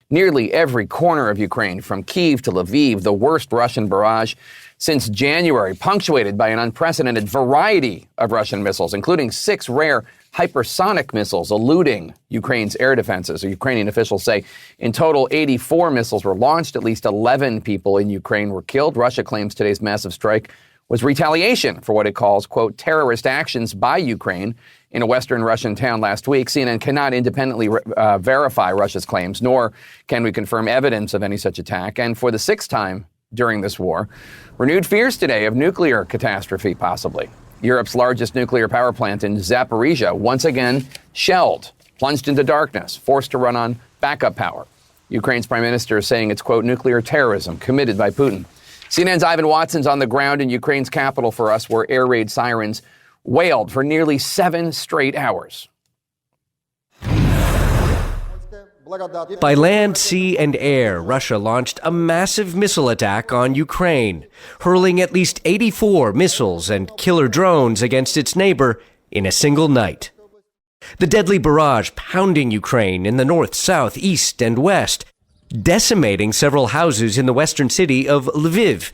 nearly every corner of Ukraine, from Kyiv to Lviv, the worst Russian barrage since January, punctuated by an unprecedented variety of Russian missiles, including 6 rare hypersonic missiles eluding Ukraine's air defenses. Ukrainian officials say in total 84 missiles were launched. At least 11 people in Ukraine were killed. Russia claims today's massive strike was retaliation for what it calls, quote, terrorist actions by Ukraine in a western Russian town last week. CNN cannot independently verify Russia's claims, nor can we confirm evidence of any such attack. And for the 6th time during this war, renewed fears today of nuclear catastrophe, possibly. Europe's largest nuclear power plant in Zaporizhia, once again shelled, plunged into darkness, forced to run on backup power. Ukraine's prime minister is saying it's, quote, nuclear terrorism committed by Putin. CNN's Ivan Watson's on the ground in Ukraine's capital for us, where air raid sirens wailed for nearly 7 straight hours. By land, sea, and air, Russia launched a massive missile attack on Ukraine, hurling at least 84 missiles and killer drones against its neighbor in a single night. The deadly barrage pounding Ukraine in the north, south, east, and west, decimating several houses in the western city of Lviv,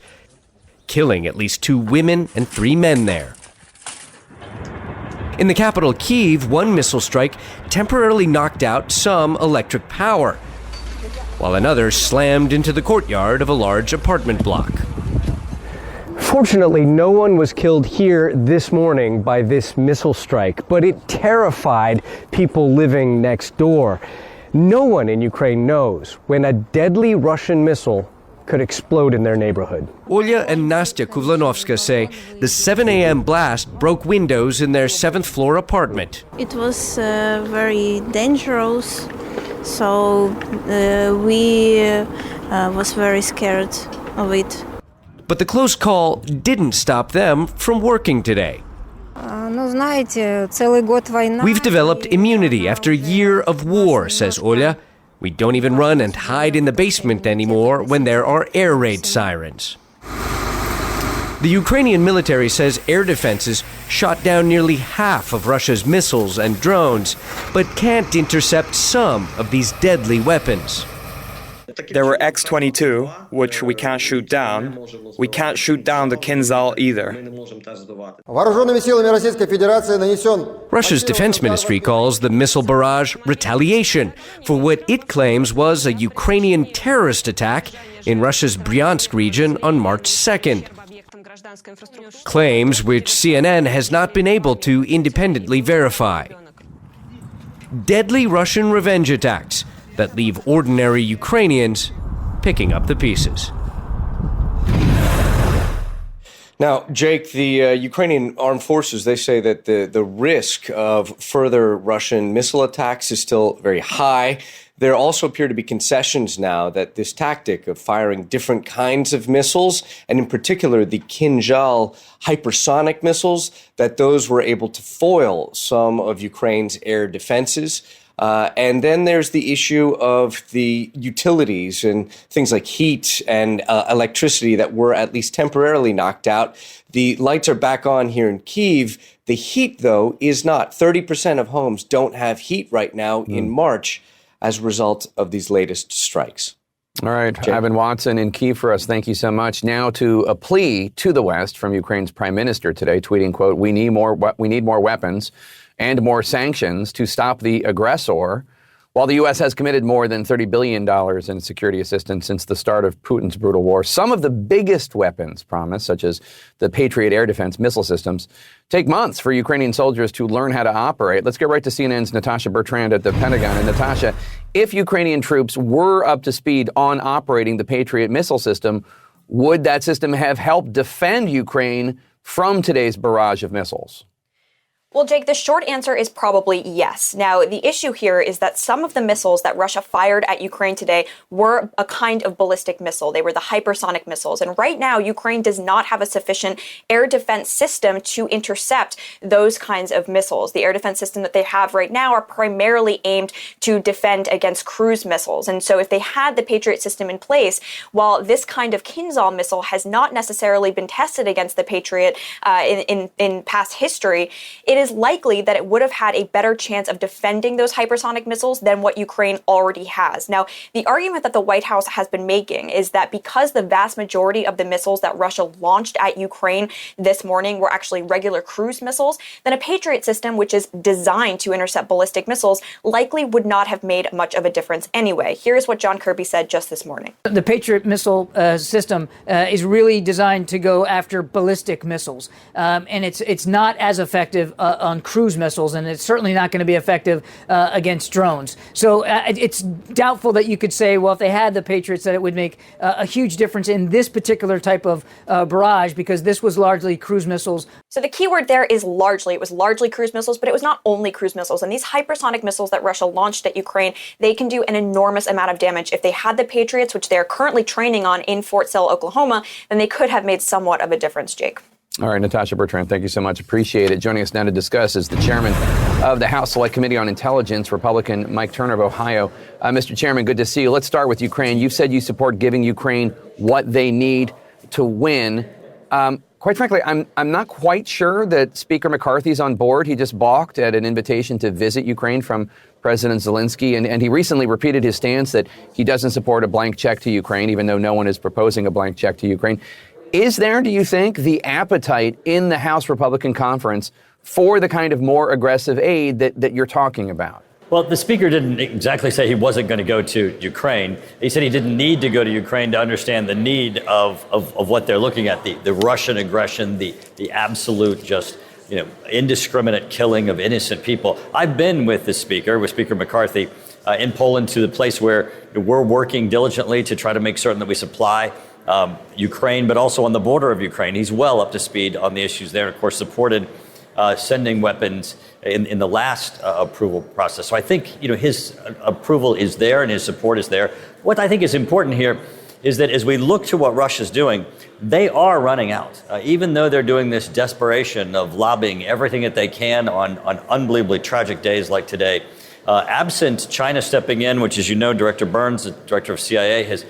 killing at least 2 women and 3 men there. In the capital, Kyiv, one missile strike temporarily knocked out some electric power, while another slammed into the courtyard of a large apartment block. Fortunately, no one was killed here this morning by this missile strike, but it terrified people living next door. No one in Ukraine knows when a deadly Russian missile could explode in their neighborhood. Olya and Nastya Kuvlanovska say the 7 a.m. blast broke windows in their 7th floor apartment. It was very dangerous, so we was very scared of it. But the close call didn't stop them from working today. We've developed immunity after a year of war, says Olya. We don't even run and hide in the basement anymore when there are air raid sirens. The Ukrainian military says air defenses shot down nearly half of Russia's missiles and drones, but can't intercept some of these deadly weapons. There were X-22, which we can't shoot down. We can't shoot down the Kinzhal either. Russia's defense ministry calls the missile barrage retaliation for what it claims was a Ukrainian terrorist attack in Russia's Bryansk region on March 2nd. Claims which CNN has not been able to independently verify. Deadly Russian revenge attacks that leave ordinary Ukrainians picking up the pieces. Now, Jake, the Ukrainian armed forces, they say that the risk of further Russian missile attacks is still very high. There also appear to be concessions now that this tactic of firing different kinds of missiles, and in particular the Kinzhal hypersonic missiles, that those were able to foil some of Ukraine's air defenses. And then there's the issue of the utilities and things like heat and electricity that were at least temporarily knocked out. The lights are back on here in Kyiv. The heat, though, is not. 30% of homes don't have heat right now in March as a result of these latest strikes. All right, Jake. Ivan Watson in Kyiv for us. Thank you so much. Now to a plea to the West from Ukraine's prime minister today, tweeting, quote, we need more weapons and more sanctions to stop the aggressor. While the U.S. has committed more than $30 billion in security assistance since the start of Putin's brutal war, some of the biggest weapons promised, such as the Patriot air defense missile systems, take months for Ukrainian soldiers to learn how to operate. Let's get right to CNN's Natasha Bertrand at the Pentagon. And Natasha, if Ukrainian troops were up to speed on operating the Patriot missile system, would that system have helped defend Ukraine from today's barrage of missiles? Well, Jake, the short answer is probably yes. Now, the issue here is that some of the missiles that Russia fired at Ukraine today were a kind of ballistic missile. They were the hypersonic missiles. And right now, Ukraine does not have a sufficient air defense system to intercept those kinds of missiles. The air defense system that they have right now are primarily aimed to defend against cruise missiles. And so if they had the Patriot system in place, while this kind of Kinzhal missile has not necessarily been tested against the Patriot in past history, it is is likely that it would have had a better chance of defending those hypersonic missiles than what Ukraine already has. Now, the argument that the White House has been making is that because the vast majority of the missiles that Russia launched at Ukraine this morning were actually regular cruise missiles, then a Patriot system, which is designed to intercept ballistic missiles, likely would not have made much of a difference anyway. Here's what John Kirby said just this morning. The Patriot missile system is really designed to go after ballistic missiles, and it's not as effective on cruise missiles, and it's certainly not going to be effective against drones. So it's doubtful that you could say, well, if they had the Patriots, that it would make a huge difference in this particular type of barrage, because this was largely cruise missiles. So the key word there is largely. It was largely cruise missiles, but it was not only cruise missiles. And these hypersonic missiles that Russia launched at Ukraine, they can do an enormous amount of damage. If they had the Patriots, which they are currently training on in Fort Sill, Oklahoma, then they could have made somewhat of a difference, Jake. All right, Natasha Bertrand, thank you so much. Appreciate it. Joining us now to discuss is the chairman of the House Select Committee on Intelligence, Republican Mike Turner of Ohio. Mr. Chairman, good to see you. Let's start with Ukraine. You've said you support giving Ukraine what they need to win. Quite frankly, I'm not quite sure that Speaker McCarthy's on board. He just balked at an invitation to visit Ukraine from President Zelensky, and he recently repeated his stance that he doesn't support a blank check to Ukraine, even though no one is proposing a blank check to Ukraine. Is there, do you think, the appetite in the House Republican Conference for the kind of more aggressive aid that you're talking about? Well, the speaker didn't exactly say he wasn't going to go to Ukraine. He said he didn't need to go to Ukraine to understand the need of what they're looking at, the Russian aggression, the absolute just, indiscriminate killing of innocent people. I've been with the speaker, with Speaker McCarthy, in Poland, to the place where we're working diligently to try to make certain that we supply Ukraine, but also on the border of Ukraine. He's well up to speed on the issues there, and of course supported sending weapons in the last approval process. So I think his approval is there and his support is there. What I think is important here is that as we look to what Russia's doing, they are running out. Even though they're doing this desperation of lobbying everything that they can on unbelievably tragic days like today, absent China stepping in, which, as you know, Director Burns, the director of CIA, has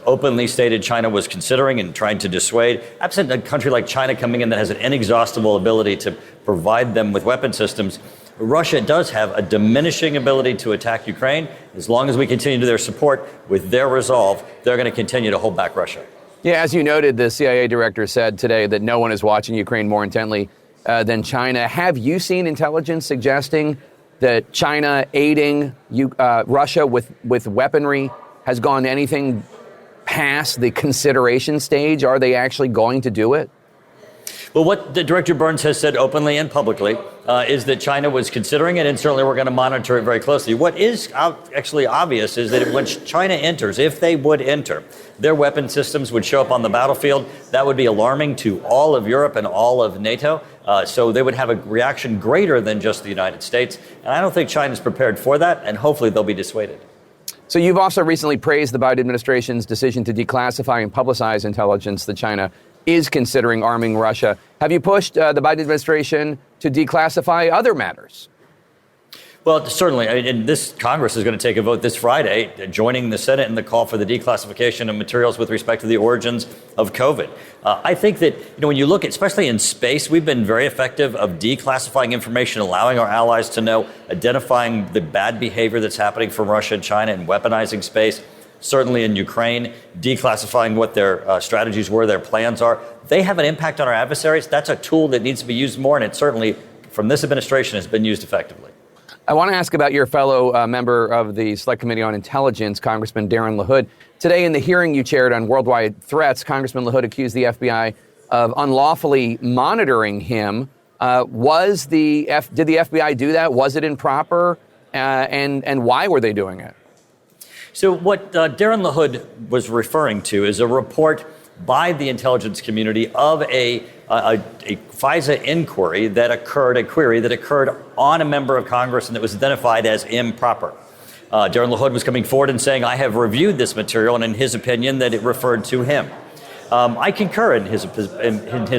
openly stated China was considering and trying to dissuade. Absent a country like China coming in that has an inexhaustible ability to provide them with weapon systems, Russia does have a diminishing ability to attack Ukraine. As long as we continue to their support with their resolve, they're going to continue to hold back Russia. Yeah, as you noted, the CIA director said today that no one is watching Ukraine more intently than China. Have you seen intelligence suggesting that China aiding Russia with weaponry has gone anything past the consideration stage? Are they actually going to do it? Well, what the Director Burns has said openly and publicly is that China was considering it, and certainly we're going to monitor it very closely. What is actually obvious is that when China enters, if they would enter, their weapon systems would show up on the battlefield. That would be alarming to all of Europe and all of NATO. So they would have a reaction greater than just the United States. And I don't think China's prepared for that, and hopefully they'll be dissuaded. So you've also recently praised the Biden administration's decision to declassify and publicize intelligence that China is considering arming Russia. Have you pushed the Biden administration to declassify other matters? Well, certainly. And this Congress is going to take a vote this Friday, joining the Senate in the call for the declassification of materials with respect to the origins of COVID. I think that, when you look, especially in space, we've been very effective of declassifying information, allowing our allies to know, identifying the bad behavior that's happening from Russia and China and weaponizing space. Certainly in Ukraine, declassifying what their strategies were, their plans are. They have an impact on our adversaries. That's a tool that needs to be used more, and it certainly, from this administration, has been used effectively. I want to ask about your fellow member of the Select Committee on Intelligence, Congressman Darren LaHood. Today in the hearing you chaired on worldwide threats, Congressman LaHood accused the FBI of unlawfully monitoring him. Did the FBI do that? Was it improper? And why were they doing it? So what Darren LaHood was referring to is a report by the intelligence community of a FISA inquiry that occurred, a query that occurred on a member of Congress and that was identified as improper. Darren LaHood was coming forward and saying, I have reviewed this material, and in his opinion, that it referred to him. I concur in his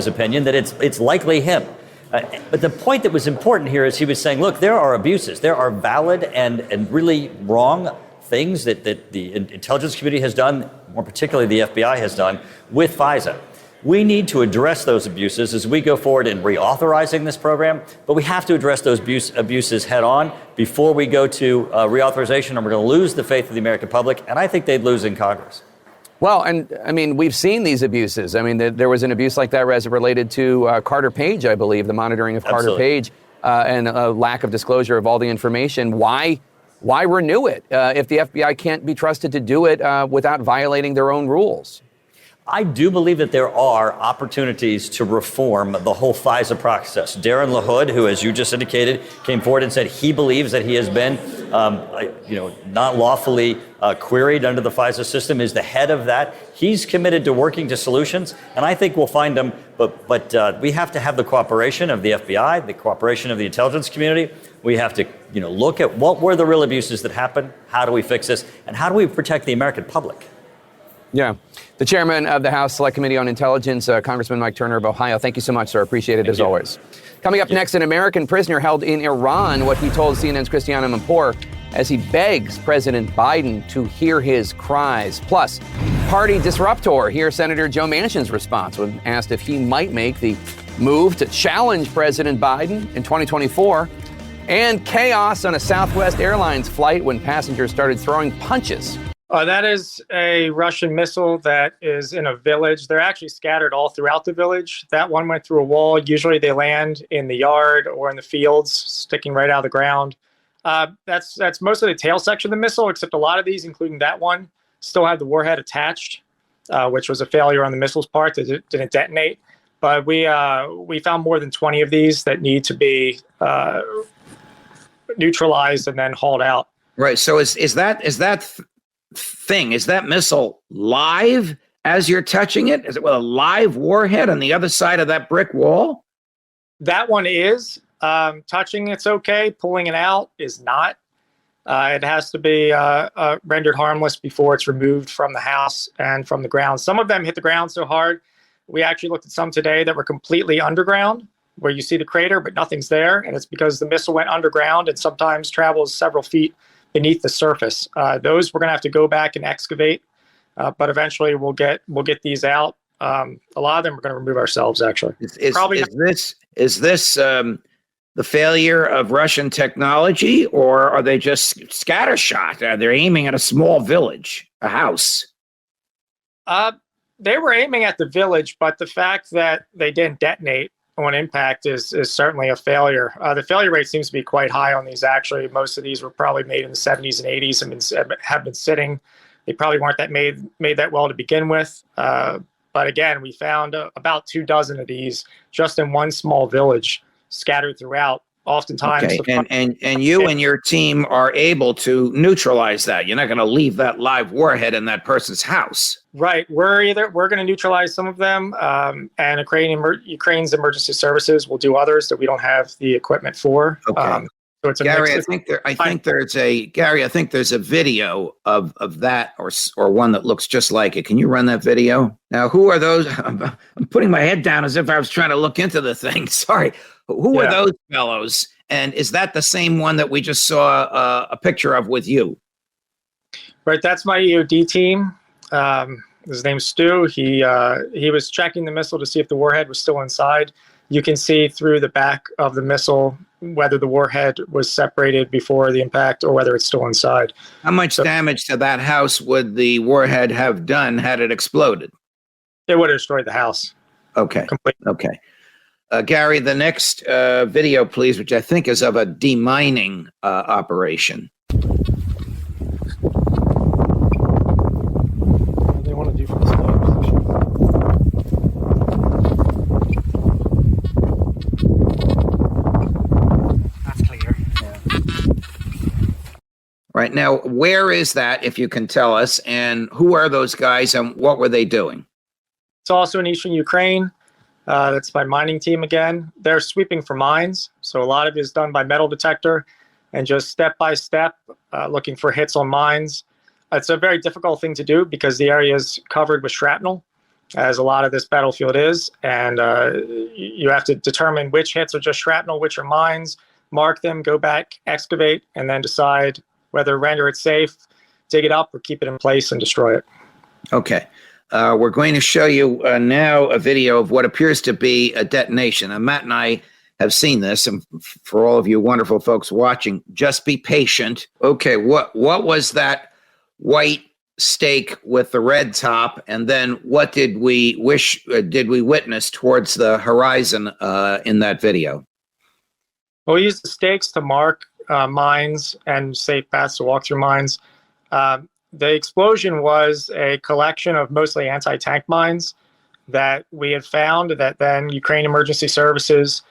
opinion that it's likely him. But the point that was important here is he was saying, look, there are abuses. There are valid and really wrong things that the intelligence community has done, more particularly the FBI has done, with FISA. We need to address those abuses as we go forward in reauthorizing this program, but we have to address those abuses head on before we go to reauthorization, and we're going to lose the faith of the American public, and I think they'd lose in Congress. Well, and I mean, we've seen these abuses. I mean, there was an abuse like that as it related to Carter Page, I believe, the monitoring of Carter Page and a lack of disclosure of all the information. Why renew it if the FBI can't be trusted to do it without violating their own rules? I do believe that there are opportunities to reform the whole FISA process. Darren LaHood, who, as you just indicated, came forward and said he believes that he has been, not lawfully queried under the FISA system, is the head of that. He's committed to working to solutions, and I think we'll find them. But we have to have the cooperation of the FBI, the cooperation of the intelligence community. We have to, look at what were the real abuses that happened. How do we fix this, and how do we protect the American public? Yeah. The chairman of the House Select Committee on Intelligence, Congressman Mike Turner of Ohio. Thank you so much, sir. Appreciate it as always. Coming up next, an American prisoner held in Iran, what he told CNN's Christiana Mampour as he begs President Biden to hear his cries. Plus, party disruptor. Here's Senator Joe Manchin's response when asked if he might make the move to challenge President Biden in 2024. And chaos on a Southwest Airlines flight when passengers started throwing punches. That is a Russian missile that is in a village. They're actually scattered all throughout the village. That one went through a wall. Usually they land in the yard or in the fields, sticking right out of the ground. That's mostly the tail section of the missile, except a lot of these, including that one, still had the warhead attached, which was a failure on the missile's part that it didn't detonate. But we found more than 20 of these that need to be neutralized and then hauled out. Right. So is that missile live as you're touching it? Is it with a live warhead on the other side of that brick wall? That one is. Touching it's okay. Pulling it out is not. It has to be rendered harmless before it's removed from the house and from the ground. Some of them hit the ground so hard. We actually looked at some today that were completely underground, where you see the crater, but nothing's there. And it's because the missile went underground and sometimes travels several feet beneath the surface. Those we're going to have to go back and excavate, but eventually we'll get these out. A lot of them we're going to remove ourselves, actually. Is this the failure of Russian technology, or are they just scattershot? They're aiming at a small village, a house. They were aiming at the village, but the fact that they didn't detonate on impact is certainly a failure. The failure rate seems to be quite high on these, actually. Most of these were probably made in the 70s and 80s and have been sitting. They probably weren't made that well to begin with. But again, we found about 24 of these just in one small village scattered throughout. Oftentimes, okay. And you and your team are able to neutralize that. You're not going to leave that live warhead in that person's house. Right. We're going to neutralize some of them, and Ukraine's emergency services will do others that we don't have the equipment for. Okay. So it's a Gary, I think there's a video of that or one that looks just like it. Can you run that video? Now, who are those? I'm putting my head down as if I was trying to look into the thing. Sorry. Who are those fellows? And is that the same one that we just saw a picture of with you? Right. That's my EOD team. His name's Stu. He was checking the missile to see if the warhead was still inside. You can see through the back of the missile whether the warhead was separated before the impact or whether it's still inside. How much damage to that house would the warhead have done had it exploded? It would have destroyed the house. Okay. Completely. Okay. Gary, the next video, please, which I think is of a demining operation. What they want to do for this position. That's clear. Yeah. Right now, where is that, if you can tell us, and who are those guys and what were they doing? It's also in eastern Ukraine. That's my mining team again. They're sweeping for mines. So a lot of it is done by metal detector and just step by step looking for hits on mines. It's a very difficult thing to do because the area is covered with shrapnel, as a lot of this battlefield is. And you have to determine which hits are just shrapnel, which are mines, mark them, go back, excavate, and then decide whether render it safe, dig it up, or keep it in place and destroy it. Okay. We're going to show you now a video of what appears to be a detonation. And Matt and I have seen this, and for all of you wonderful folks watching, just be patient. Okay, what was that white stake with the red top, and then what did we witness towards the horizon in that video? Well, we used the stakes to mark mines and safe paths to walk through mines. The explosion was a collection of mostly anti-tank mines that we had found that then Ukrainian emergency services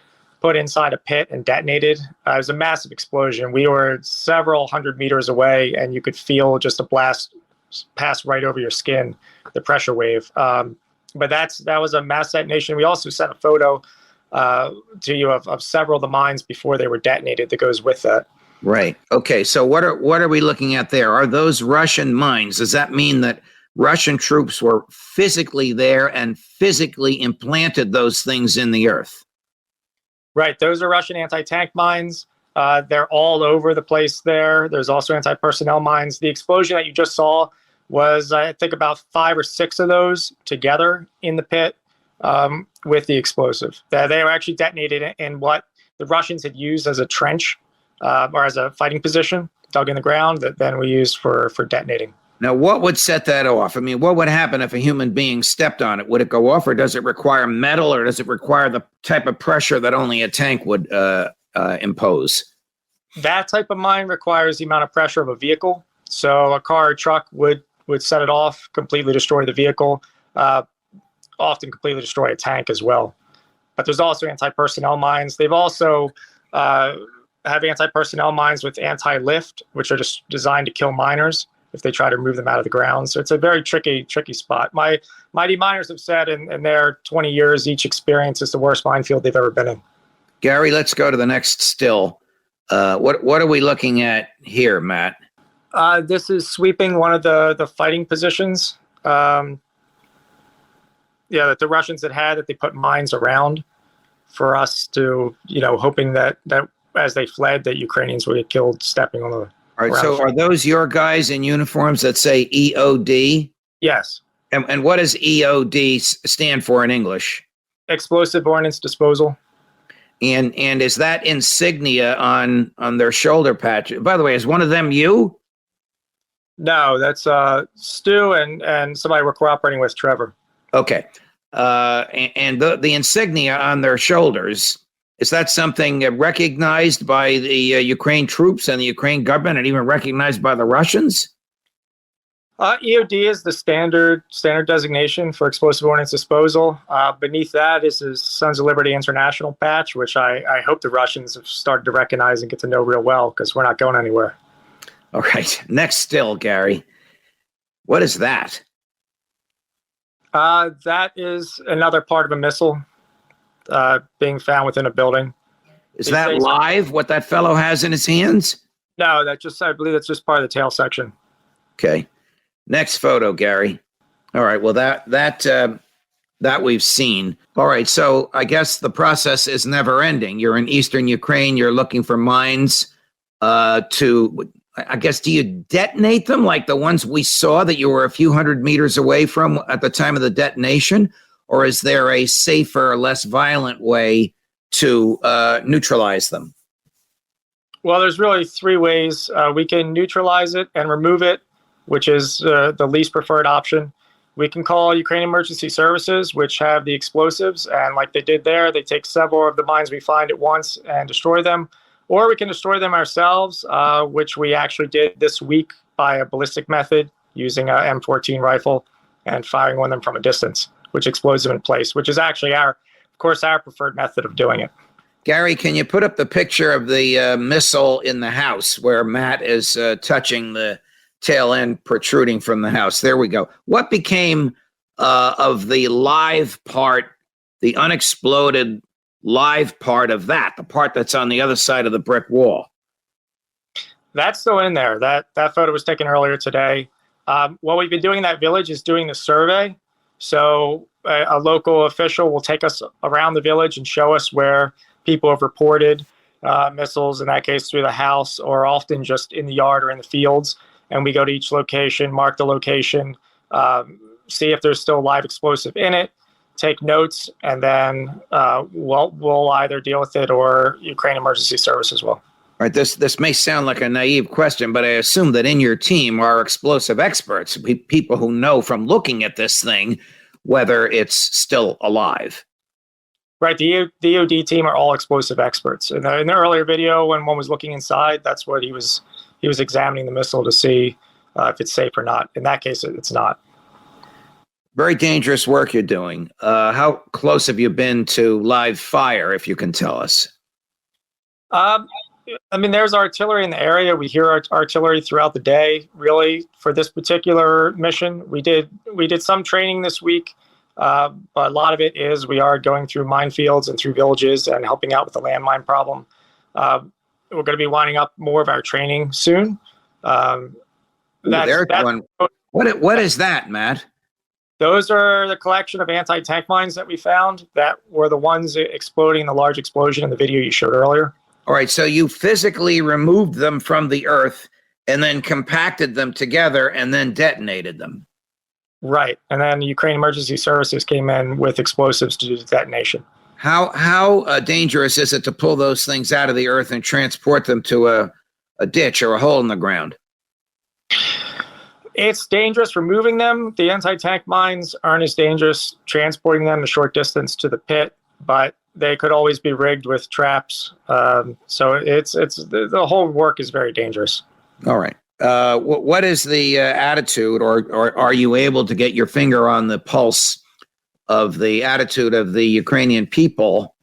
put inside a pit and detonated. It was a massive explosion. We were several hundred meters away, and you could feel just a blast pass right over your skin, the pressure wave. But that was a mass detonation. We also sent a photo to you of several of the mines before they were detonated that goes with that. Right. Okay. So what are we looking at there? Are those Russian mines? Does that mean that Russian troops were physically there and physically implanted those things in the earth? Right. Those are Russian anti-tank mines. They're all over the place there. There's also anti-personnel mines. The explosion that you just saw was, I think, about 5 or 6 of those together in the pit with the explosive. They were actually detonated in what the Russians had used as a trench or as a fighting position dug in the ground that then we used for detonating. Now, what would set that off? I mean, what would happen if a human being stepped on it? Would it go off, or does it require metal, or does it require the type of pressure that only a tank would impose? That type of mine requires the amount of pressure of a vehicle. So a car or truck would set it off, completely destroy the vehicle, often completely destroy a tank as well. But there's also anti-personnel mines. They've also have anti-personnel mines with anti-lift, which are just designed to kill miners if they try to remove them out of the ground. So it's a very tricky spot. My mighty miners have said in their 20 years, each experience is the worst minefield they've ever been in. Gary, let's go to the next still. What are we looking at here, Matt? This is sweeping one of the fighting positions. That the Russians had that they put mines around for us to, hoping that as they fled, that Ukrainians would get killed stepping on the. All right. So are those your guys in uniforms that say EOD? Yes. And what does EOD stand for in English? Explosive Ordnance Disposal. And is that insignia on their shoulder patch? By the way, is one of them you? No, that's Stu and somebody we're cooperating with, Trevor. Okay. And the insignia on their shoulders, is that something recognized by the Ukraine troops and the Ukraine government, and even recognized by the Russians? EOD is the standard designation for explosive ordnance disposal. Beneath that is his Sons of Liberty International patch, which I hope the Russians have started to recognize and get to know real well, because we're not going anywhere. All right. Next still, Gary. What is that? That is another part of a missile being found within a building. Is that live, what that fellow has in his hands? No, I believe that's just part of the tail section. Okay. Next photo, Gary. All right. Well, that we've seen. All right. So I guess the process is never ending. You're in eastern Ukraine. You're looking for mines I guess, do you detonate them like the ones we saw that you were a few hundred meters away from at the time of the detonation? Or is there a safer, less violent way to neutralize them? Well, there's really 3 ways. We can neutralize it and remove it, which is the least preferred option. We can call Ukrainian emergency services, which have the explosives. And like they did there, they take several of the mines we find at once and destroy them. Or we can destroy them ourselves, which we actually did this week by a ballistic method using a M14 rifle and firing one of them from a distance, which explodes them in place, which is actually our preferred method of doing it. Gary, can you put up the picture of the missile in the house where Matt is touching the tail end protruding from the house? There we go. What became of the live part, the unexploded live part of that, the part that's on the other side of the brick wall? That's still in there. That photo was taken earlier today. What we've been doing in that village is doing the survey. So a local official will take us around the village and show us where people have reported missiles, in that case through the house, or often just in the yard or in the fields. And we go to each location, mark the location, see if there's still a live explosive in it, take notes, and then we'll either deal with it or Ukraine Emergency Services will. All right, this may sound like a naive question, but I assume that in your team are explosive experts, people who know from looking at this thing whether it's still alive. Right, the DoD team are all explosive experts. In the earlier video, when one was looking inside, that's what he was examining the missile to see if it's safe or not. In that case, it's not. Very dangerous work you're doing. How close have you been to live fire, if you can tell us? I mean, there's artillery in the area. We hear artillery throughout the day. Really, for this particular mission, we did some training this week, but a lot of it is we are going through minefields and through villages and helping out with the landmine problem. We're going to be winding up more of our training soon. What is that, Matt? Those are the collection of anti-tank mines that we found that were the ones exploding in the large explosion in the video you showed earlier. All right, so you physically removed them from the earth and then compacted them together and then detonated them. Right, and then Ukraine Emergency Services came in with explosives to do the detonation. How dangerous is it to pull those things out of the earth and transport them to a ditch or a hole in the ground? It's dangerous removing them. The anti-tank mines aren't as dangerous transporting them a short distance to the pit, but they could always be rigged with traps. So it's the whole work is very dangerous. All right. What is the attitude, or are you able to get your finger on the pulse of the attitude of the Ukrainian people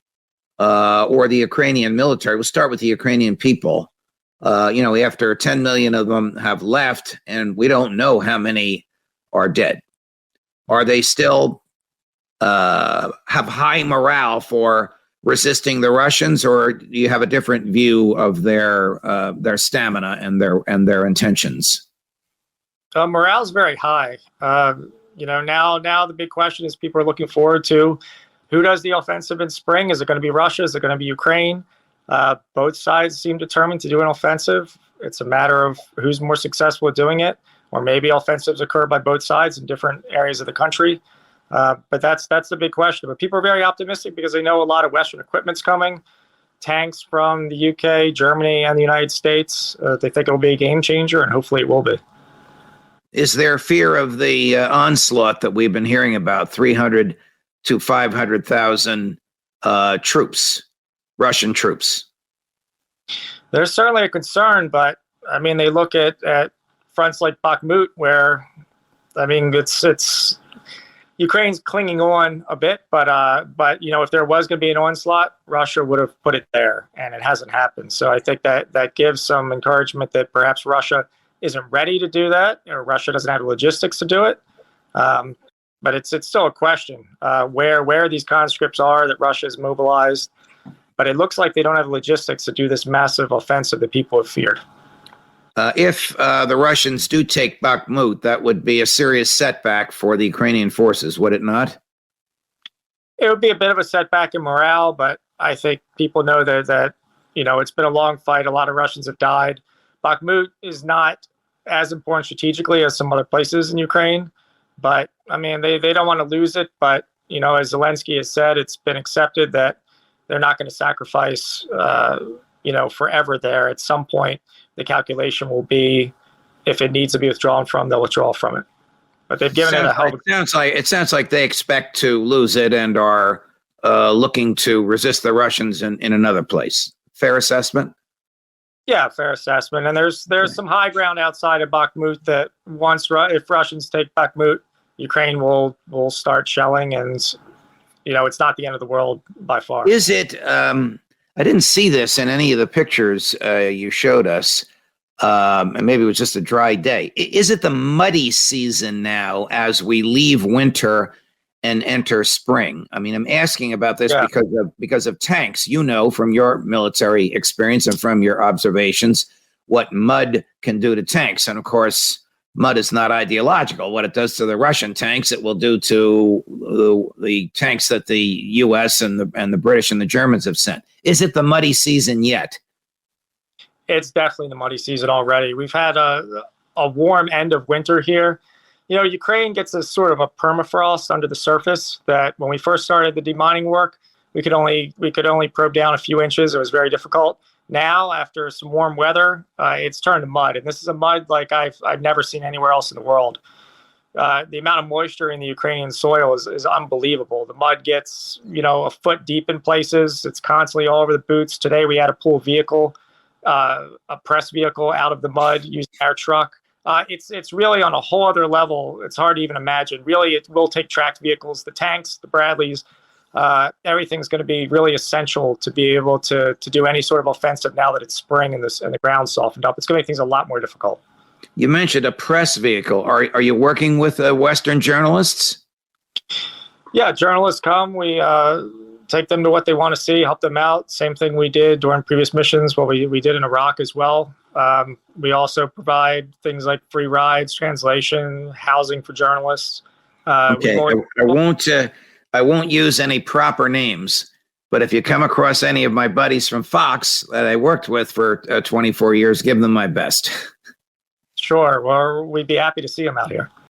or the Ukrainian military? We'll start with the Ukrainian people. After 10 million of them have left, and we don't know how many are dead. Are they still have high morale for resisting the Russians, or do you have a different view of their stamina and their intentions? Morale is very high. Now the big question is people are looking forward to who does the offensive in spring. Is it going to be Russia? Is it going to be Ukraine? Both sides seem determined to do an offensive. It's a matter of who's more successful at doing it, or maybe offensives occur by both sides in different areas of the country. But that's the big question. But people are very optimistic because they know a lot of Western equipment's coming, tanks from the UK, Germany, and the United States. They think it'll be a game changer, and hopefully it will be. Is there fear of the onslaught that we've been hearing about, 300 to 500,000 troops, Russian troops? There's certainly a concern, but I mean, they look at fronts like Bakhmut, where I mean, it's Ukraine's clinging on a bit, but if there was going to be an onslaught, Russia would have put it there, and it hasn't happened. So I think that gives some encouragement that perhaps Russia isn't ready to do that, or Russia doesn't have the logistics to do it. But it's still a question where these conscripts are that Russia has mobilized. But it looks like they don't have logistics to do this massive offensive that people have feared. If the Russians do take Bakhmut, that would be a serious setback for the Ukrainian forces, would it not? It would be a bit of a setback in morale, but I think people know that it's been a long fight. A lot of Russians have died. Bakhmut is not as important strategically as some other places in Ukraine, but I mean, they don't want to lose it. But, as Zelensky has said, it's been accepted that they're not going to sacrifice, forever there. At some point, the calculation will be if it needs to be withdrawn from, they'll withdraw from it. But they've given it a hell of It sounds like they expect to lose it and are looking to resist the Russians in another place. Fair assessment? Yeah, fair assessment. And there's some high ground outside of Bakhmut that if Russians take Bakhmut, Ukraine will start shelling, and it's not the end of the world by far. Is it? I didn't see this in any of the pictures you showed us, and maybe it was just a dry day. Is it the muddy season now as we leave winter and enter spring? I mean, I'm asking about this because of tanks. From your military experience and from your observations, what mud can do to tanks. And of course, mud is not ideological. What it does to the Russian tanks, it will do to the tanks that the U.S. and the British and the Germans have sent. Is it the muddy season yet? It's definitely the muddy season already. We've had a warm end of winter here, Ukraine gets a sort of a permafrost under the surface that when we first started the demining work, we could only probe down a few inches. It was very difficult. Now, after some warm weather, it's turned to mud, and this is a mud like I've never seen anywhere else in the world. The amount of moisture in the Ukrainian soil is unbelievable. The mud gets, a foot deep in places. It's constantly all over the boots. Today we had to pull a press vehicle out of the mud using our truck. It's really on a whole other level. It's hard to even imagine. Really, it will take tracked vehicles, the tanks, the Bradleys. Everything's going to be really essential to be able to do any sort of offensive now that it's spring and the ground's softened up. It's going to make things a lot more difficult. You mentioned a press vehicle. Are you working with Western journalists? Yeah, journalists come. We take them to what they want to see, help them out. Same thing we did during previous missions, what we did in Iraq as well. We also provide things like free rides, translation, housing for journalists. Okay, I won't use any proper names, but if you come across any of my buddies from Fox that I worked with for 24 years, give them my best. Sure. Well, we'd be happy to see them out here.